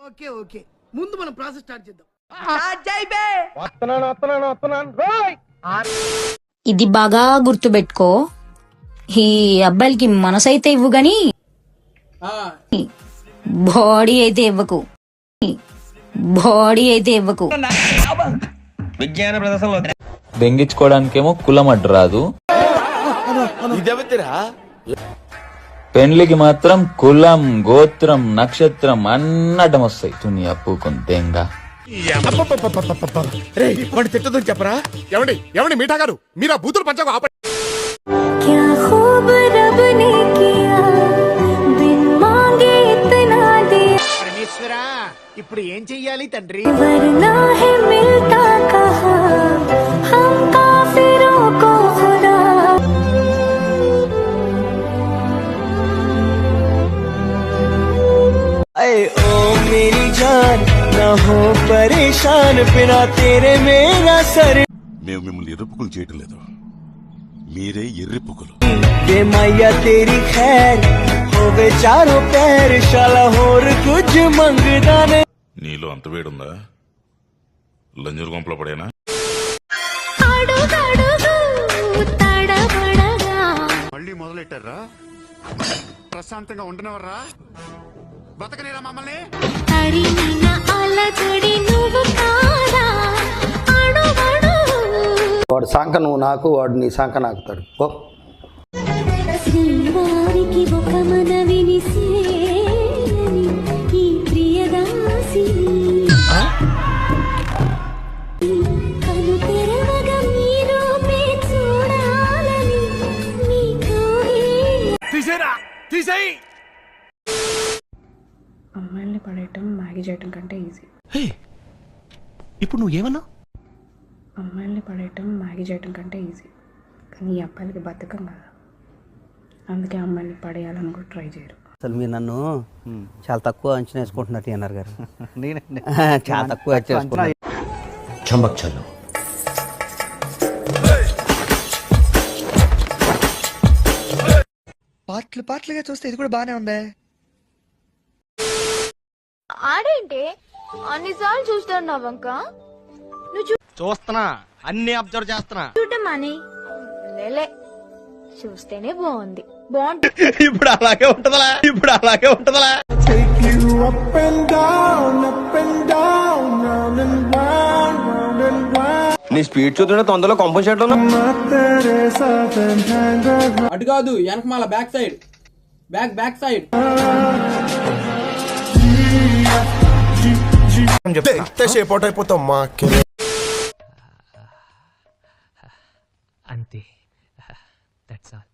Okay okay, ముందు మనం process start చేద్దాం. ఇది బాగా గుర్తుపెట్టుకో, ఈ అబ్బాయిలకి మనసైతే ఇవ్వు గాని బాడీ అయితే ఇవ్వకు, బాడీ అయితే ఇవ్వకు. విజ్ఞాన ప్రదర్శనలో దెంగించుకోవడానికేమో కులం అడ్డు రాదు, పెండ్లికి మాత్రం కులం గోత్రం నక్షత్రం అన్నటం వస్తాయి. తుని అప్పుకొని దెంగ తిట్టదని చెప్పరా? ఎవండి మీఠా గారు, మీరు ఆ బూతులు పంచకు ఆపండి. ఇప్పుడు ఏం చెయ్యాలి తండ్రి? ओ मेरी जान ना हो परेशान बिना तेरे मेरा सर. మేము మిమ్మల్ని ఎర్రిపుకులు చేయటం లేదు, మీరే ఎర్రిపుకులు. ये मैया तेरी खैर हो बेचारों पैर शाला होर कुछ मंगदा ने. నీలో అంత వేడుందా? లంజూరు గుంపలో పడేనా? మళ్ళీ మొదలెట్టారా? ప్రశాంతంగా ఉండనవర్రా? బతకనేరా మమ్మల్ని? వాడు శాంక నువ్వు నాకు, వాడు నీ శాంక నాకుతాడు. ఓ శ్రీవారికి ఒక మనవిని సేయని ఈ ప్రియదాసిని కను తెరవగా మీరు చూడాలని నీకు తీసేరా, తీసేయి. అమ్మాయిల్ని పడేయటం మ్యాగీ చేయటం కంటే ఈజీ. ఇప్పుడు నువ్వేమన్నా? అమ్మాయిల్ని పడేయటం మ్యాగీ చేయటం కంటే ఈజీ, కానీ ఈ అబ్బాయిలకి బతకం కదా, అందుకే అమ్మాయిల్ని పడేయాలని కూడా ట్రై చేయరు. అసలు మీరు నన్ను చాలా తక్కువ అంచనా వేసుకుంటున్నారు టీఎన్ఆర్ గారు. చాలా తక్కువ వేసుకుంటున్నారు. చంబక్ చల్లు. పాటలుగా చూస్తే ఇది కూడా బానే ఉందే. ఆడేంటి అన్నిసార్లు చూస్తున్నావంక? చూస్తున్నా, అన్ని అబ్జర్వ్ చేస్తున్నా. చూడటం అని లేలే, చూస్తేనే బాగుంది. ఇప్పుడు అలాగే ఉంటదలా, ఇప్పుడు అలాగే ఉంటదలా. నీ స్పీడ్ చూస్తుంటే తొందరలో కంపల్సేట్ అటు కాదు, వెనక మళ్ళా back side, back side. Shape అయిపోతాం మా అంతే, దట్స్ ఆల్.